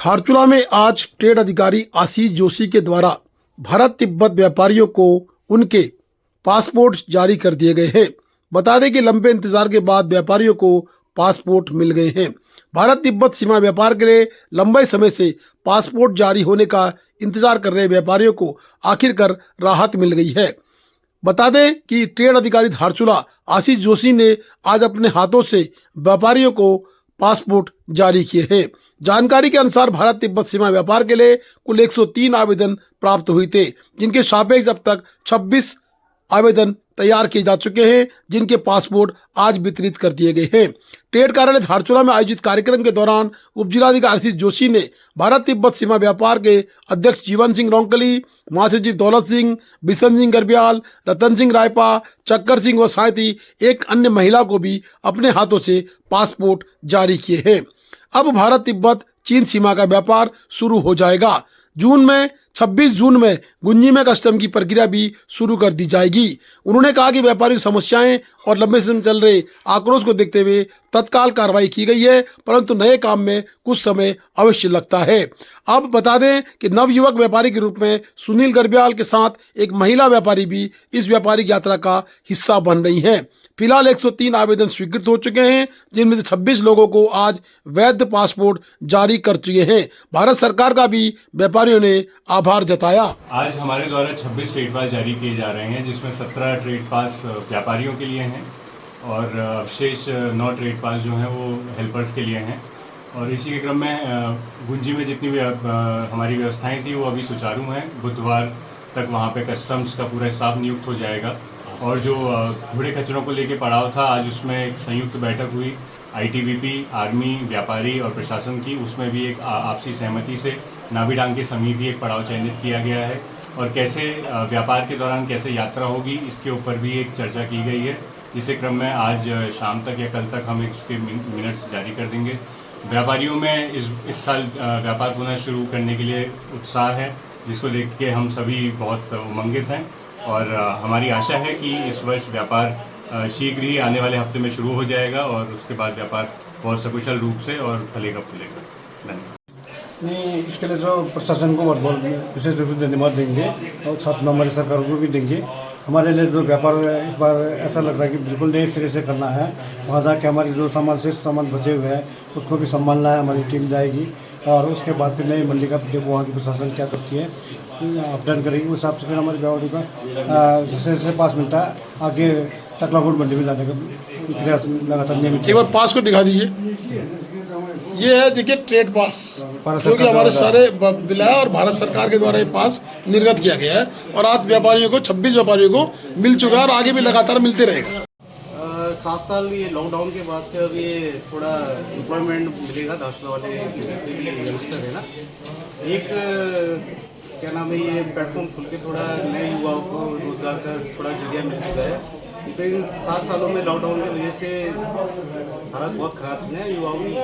धारचूला में आज ट्रेड अधिकारी आशीष जोशी के द्वारा भारत तिब्बत व्यापारियों को उनके पासपोर्ट जारी कर दिए गए हैं। बता दें कि लंबे इंतजार के बाद व्यापारियों को पासपोर्ट मिल गए हैं। भारत तिब्बत सीमा व्यापार के लिए लंबे समय से पासपोर्ट जारी होने का इंतजार कर रहे व्यापारियों को आखिरकार राहत मिल गई है। बता दें कि ट्रेड अधिकारी धारचूला आशीष जोशी ने आज अपने हाथों से व्यापारियों को पासपोर्ट जारी किए हैं। जानकारी के अनुसार भारत तिब्बत सीमा व्यापार के लिए कुल 103 आवेदन प्राप्त हुए थे, जिनके सापेक्ष अब तक 26 आवेदन तैयार किए जा चुके हैं, जिनके पासपोर्ट आज वितरित कर दिए गए हैं। ट्रेड कार्यालय धारचूला में आयोजित कार्यक्रम के दौरान उपजिलाधिकारी आशीष जोशी ने भारत तिब्बत सीमा व्यापार के अध्यक्ष जीवन सिंह रोंकली, महासचिव दौलत सिंह, बिशन सिंह गर्ब्याल, रतन सिंह रायपा, चक्कर सिंह व साथ ही एक अन्य महिला को भी अपने हाथों से पासपोर्ट जारी किए हैं। अब भारत तिब्बत चीन सीमा का व्यापार शुरू हो जाएगा। 26 जून में गुंजी में कस्टम की प्रक्रिया भी शुरू कर दी जाएगी। उन्होंने कहा कि व्यापारी समस्याएं और लंबे समय चल रहे आक्रोश को देखते हुए तत्काल कार्रवाई की गई है, परंतु नए काम में कुछ समय अवश्य लगता है। अब बता दें कि नवयुवक व्यापारी के रूप में सुनील गर्ब्याल के साथ एक महिला व्यापारी भी इस व्यापारिक यात्रा का हिस्सा बन रही हैं। फिलहाल 103 आवेदन स्वीकृत हो चुके हैं, जिनमें से 26 लोगों को आज वैध पासपोर्ट जारी कर चुके हैं। भारत सरकार का भी व्यापारियों ने आभार जताया। आज हमारे द्वारा 26 ट्रेड पास जारी किए जा रहे हैं, जिसमें 17 ट्रेड पास व्यापारियों के लिए हैं और शेष 9 ट्रेड पास जो हैं वो हेल्पर्स के लिए हैं। और इसी के क्रम में गुंजी में जितनी भी हमारी व्यवस्थाएं थी वो अभी सुचारू हैं। बुधवार तक वहाँ पे कस्टम्स का पूरा स्टाफ नियुक्त हो जाएगा और जो कूड़े कचरों को लेके पड़ाव था, आज उसमें एक संयुक्त बैठक हुई आईटीबीपी, आर्मी, व्यापारी और प्रशासन की। उसमें भी एक आपसी सहमति से नाभिडांग के समीप भी एक पड़ाव चयनित किया गया है और कैसे व्यापार के दौरान कैसे यात्रा होगी इसके ऊपर भी एक चर्चा की गई है, जिसके क्रम में आज शाम तक या कल तक हम इसके मिनट्स जारी कर देंगे। व्यापारियों में इस साल व्यापार पुनः शुरू करने के लिए उत्साह है, जिसको देख के हम सभी बहुत उमंगित हैं और हमारी आशा है कि इस वर्ष व्यापार शीघ्र ही आने वाले हफ्ते में शुरू हो जाएगा और उसके बाद व्यापार बहुत सकुशल रूप से और फलेगा फूलेगा। धन्यवाद। नहीं, इसके लिए जो प्रशासन को बहुत विशेष रूप से धन्यवाद देंगे और साथ में हमारी सरकार को भी देंगे। हमारे लिए जो व्यापार इस बार ऐसा लग रहा है कि बिल्कुल नए सिरे से करना है। वहाँ जाके हमारी जो शेष सामान बचे हुए हैं उसको भी संभालना है, हमारी टीम जाएगी और उसके बाद फिर नई मंडी का देखो वहाँ की प्रशासन क्या करती है, अपडेट करेगी। उस हिसाब से फिर हमारी व्यापारी का जैसे पास मिलता है आगे टकलापुर मंडी में जाने का प्रयास लगातार नियमित। एक बार पास को दिखा दीजिए। ये है, देखिए, ट्रेड पास जो कि हमारे सारे बिल है और भारत सरकार के द्वारा ये पास निर्गत किया गया है और आज व्यापारियों को 26 व्यापारियों को मिल चुका है और आगे भी लगातार मिलते रहेगा। 7 साल ये लॉकडाउन के बाद से अब ये थोड़ा एम्प्लॉयमेंट मिलेगा धारचूला वाले यंगस्टर है ना। एक क्या नाम है, ये प्लेटफॉर्म खुल के थोड़ा नए युवाओं को रोजगार का थोड़ा जरिया मिल चुका है। तो इन 7 सालों में लॉकडाउन की वजह से हालत बहुत ख़राब थी ना युवाओं की,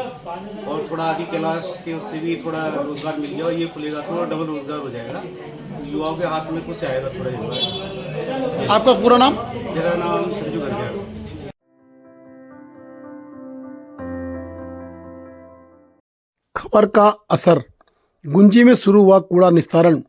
और थोड़ा आगे क्लास के उससे भी थोड़ा रोजगार मिल गया और ये खुलेगा तो डबल रोजगार हो जाएगा, युवाओं के हाथ में कुछ आएगा थोड़ा युवा। आपका पूरा नाम? मेरा नाम संजू गर्ब्याल। खबर का असर। गुंजी में शुरू हुआ कूड़ा निस्तारण।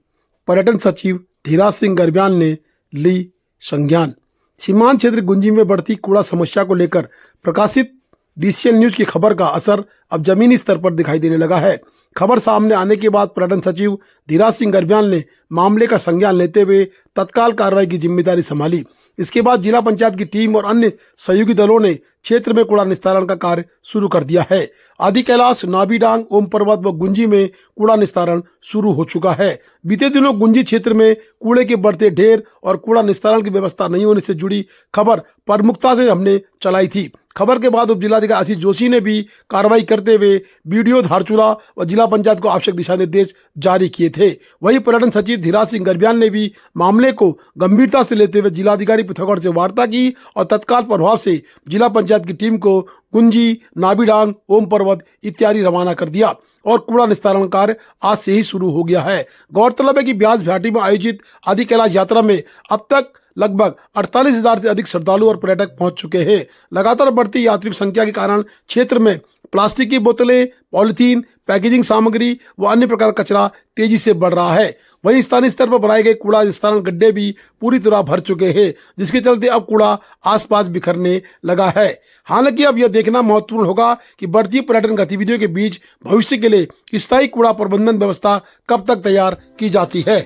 पर्यटन सचिव धीराज सिंह गर्ब्याल ने ली संज्ञान। सीमांत क्षेत्र गुंजी में बढ़ती कूड़ा समस्या को लेकर प्रकाशित डीसीएल न्यूज की खबर का असर अब जमीनी स्तर पर दिखाई देने लगा है। खबर सामने आने के बाद पर्यटन सचिव धीराज सिंह गर्ब्याल ने मामले का संज्ञान लेते हुए तत्काल कार्रवाई की जिम्मेदारी संभाली। इसके बाद जिला पंचायत की टीम और अन्य सहयोगी दलों ने क्षेत्र में कूड़ा निस्तारण का कार्य शुरू कर दिया है। आदि कैलाश, नाभिडांग, ओम पर्वत व गुंजी में कूड़ा निस्तारण शुरू हो चुका है। बीते दिनों गुंजी क्षेत्र में कूड़े के बढ़ते ढेर और कूड़ा निस्तारण की व्यवस्था नहीं होने से जुड़ी खबर प्रमुखता से हमने चलाई थी। खबर के बाद उप जिलाधिकारी आशीष जोशी ने भी कार्रवाई करते हुए बीडीओ धारचूला व जिला पंचायत को आवश्यक दिशा निर्देश जारी किए थे। वहीं पर्यटन सचिव धीराज सिंह गर्ब्याल ने भी मामले को गंभीरता से लेते हुए जिलाधिकारी पिथौरागढ़ से वार्ता की और तत्काल प्रभाव से जिला पंचायत की टीम को गुंजी, नाभिडांग, ओम पर्वत इत्यादि रवाना कर दिया और कूड़ा निस्तारण कार्य आज से ही शुरू हो गया है। गौरतलब है कि ब्यास घाटी में आयोजित आदि कैलाश यात्रा में अब तक लगभग 48,000 से अधिक श्रद्धालु और पर्यटक पहुंच चुके हैं। लगातार बढ़ती यात्री संख्या के कारण क्षेत्र में प्लास्टिक की बोतलें, पॉलीथीन, पैकेजिंग सामग्री व अन्य प्रकार का कचरा तेजी से बढ़ रहा है। वहीं स्थानीय स्तर पर बनाए गए कूड़ा स्थान गड्ढे भी पूरी तरह भर चुके हैं, जिसके चलते अब कूड़ा आसपास बिखरने लगा है। हालांकि अब यह देखना महत्वपूर्ण होगा कि बढ़ती पर्यटन गतिविधियों के बीच भविष्य के लिए स्थायी कूड़ा प्रबंधन व्यवस्था कब तक तैयार की जाती है।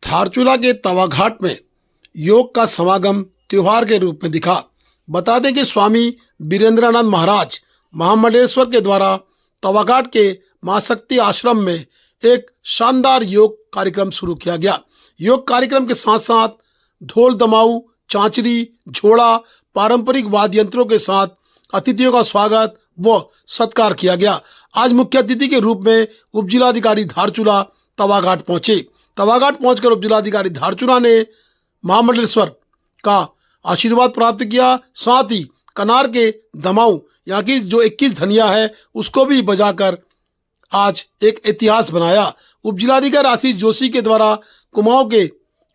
धारचूला के तवाघाट में योग का समागम त्योहार के रूप में दिखा। बता दें कि स्वामी वीरेंद्रानंद महाराज महामंडलेश्वर के द्वारा तवाघाट के मां शक्ति आश्रम में एक शानदार योग कार्यक्रम शुरू किया गया। योग कार्यक्रम के साथ साथ ढोल, दमाऊ, चांचरी, झोड़ा, पारंपरिक वाद्य यंत्रों के साथ अतिथियों का स्वागत व सत्कार किया गया। आज मुख्य अतिथि के रूप में उपजिलाधिकारी धारचूला तवाघाट पहुंचे। तवाघाट पहुंचकर उपजिलाधिकारी धारचूला ने महामंडलेश्वर का आशीर्वाद प्राप्त किया। साथ ही कनार के दमाऊ यहाँ की जो 21 धनिया है उसको भी बजाकर आज एक इतिहास बनाया। उपजिलाधिकारी आशीष जोशी के द्वारा कुमाऊं के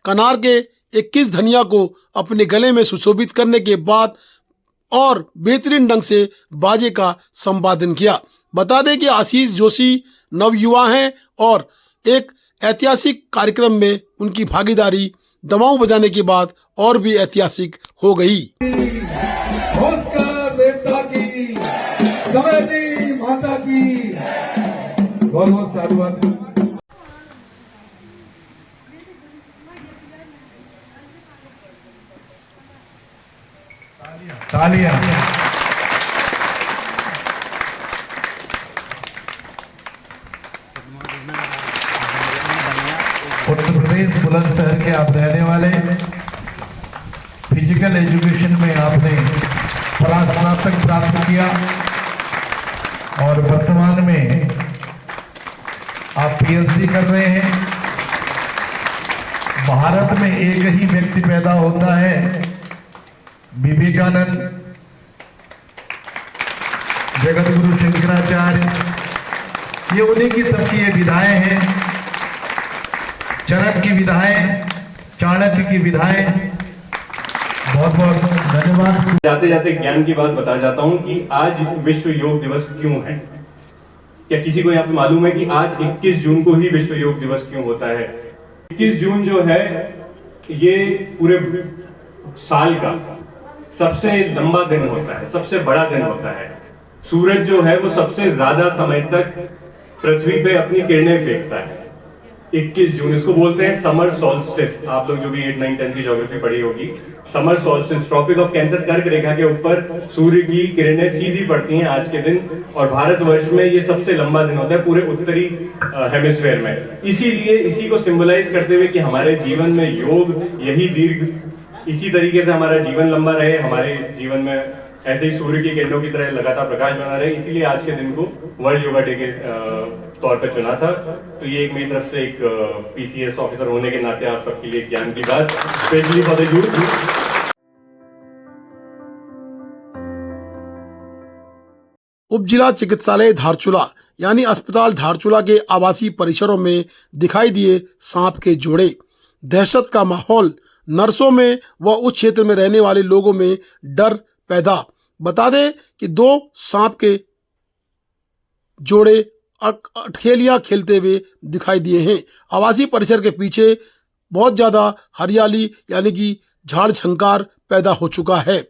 कनार के 21 धनिया को अपने गले में सुशोभित करने के बाद और बेहतरीन ढंग से बाजे का संपादन किया। बता दें कि आशीष जोशी नवयुवा हैं और एक ऐतिहासिक कार्यक्रम में उनकी भागीदारी दमाऊ बजाने के बाद और भी ऐतिहासिक हो गई। नमस्कार देवता की, समय जी माता की, बहुत बहुत साधुवाद। तालियां। उत्तर प्रदेश बुलंदशहर के आप रहने वाले, फिजिकल एजुकेशन में आपने स्नातक प्राप्त किया और वर्तमान में आप पीएचडी कर रहे हैं। भारत में एक ही व्यक्ति पैदा होता है, विवेकानंद, जगत गुरु शंकराचार्य, ये उन्हीं की सबकी ये विधाएं हैं। चरक की विधाएं, चाणक्य की विधाएं। बहुत बहुत धन्यवाद। जाते जाते ज्ञान की बात बता जाता हूं कि आज विश्व योग दिवस क्यों है। क्या किसी को यहाँ पे मालूम है कि आज 21 जून को ही विश्व योग दिवस क्यों होता है? 21 जून जो है ये पूरे साल का सबसे लंबा दिन होता है, सबसे बड़ा दिन होता है। सूरज जो है वो सबसे ज्यादा समय तक पृथ्वी पे अपनी किरणें फेंकता है। 21 जून इसको बोलते हैं समर सॉल्स्टिस। आप लोग जो भी 8, 9, 10 की ज्योग्राफी पढ़ी होगी, summer solstice tropic of cancer कर्क रेखा के ऊपर सूर्य की किरणें सीधी पड़ती हैं आज के दिन, और भारतवर्ष में ये सबसे लंबा दिन होता है पूरे उत्तरी हेमिस्फेयर में। इसीलिए इसी को सिंबलाइज करते हुए कि हमारे जीवन में योग यही दीर्घ, इसी तरीके से हमारा जीवन लंबा रहे, हमारे जीवन में ऐसे ही सूर्य की किरणों की तरह लगातार प्रकाश बना रहे, इसीलिए आज के दिन को वर्ल्ड योगा डे के तौर पर चुना था। तो ये एक मेरी तरफ से एक पीसीएस ऑफिसर होने के नाते आप सबके लिए ज्ञान की बात, स्पेशली फॉर द यूथ। उप जिला चिकित्सालय धारचूला यानी अस्पताल धारचूला के आवासीय परिसरों में दिखाई दिए सांप के जोड़े। दहशत का माहौल, नर्सों में व उस क्षेत्र में रहने वाले लोगों में डर पैदा। बता दें कि 2 सांप के जोड़े अठखेलियां खेलते हुए दिखाई दिए हैं। आवासीय परिसर के पीछे बहुत ज़्यादा हरियाली यानी कि झाड़ झंकार पैदा हो चुका है।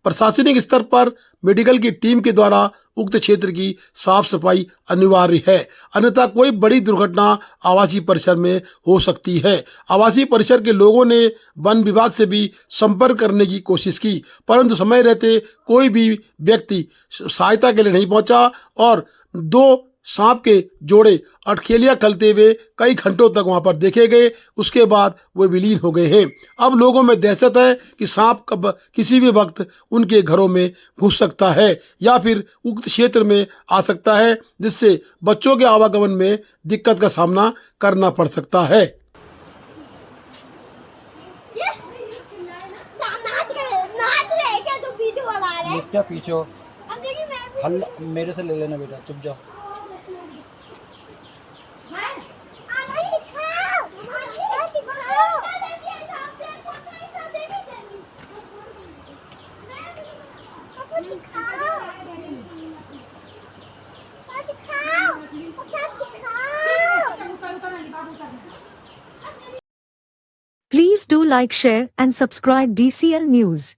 प्रशासनिक स्तर पर मेडिकल की टीम के द्वारा उक्त क्षेत्र की साफ सफाई अनिवार्य है, अन्यथा कोई बड़ी दुर्घटना आवासीय परिसर में हो सकती है। आवासीय परिसर के लोगों ने वन विभाग से भी संपर्क करने की कोशिश की, परंतु समय रहते कोई भी व्यक्ति सहायता के लिए नहीं पहुंचा और 2 सांप के जोड़े अठखेलियां खेलते हुए कई घंटों तक वहां पर देखे गए। उसके बाद वे विलीन हो गए हैं। अब लोगों में दहशत है कि सांप कब किसी भी वक्त उनके घरों में घुस सकता है या फिर उक्त क्षेत्र में आ सकता है, जिससे बच्चों के आवागमन में दिक्कत का सामना करना पड़ सकता है। क्या पीछे हल मेरे से ले लेना बेटा, चुप जाओ। Please do like, share and subscribe DCL News.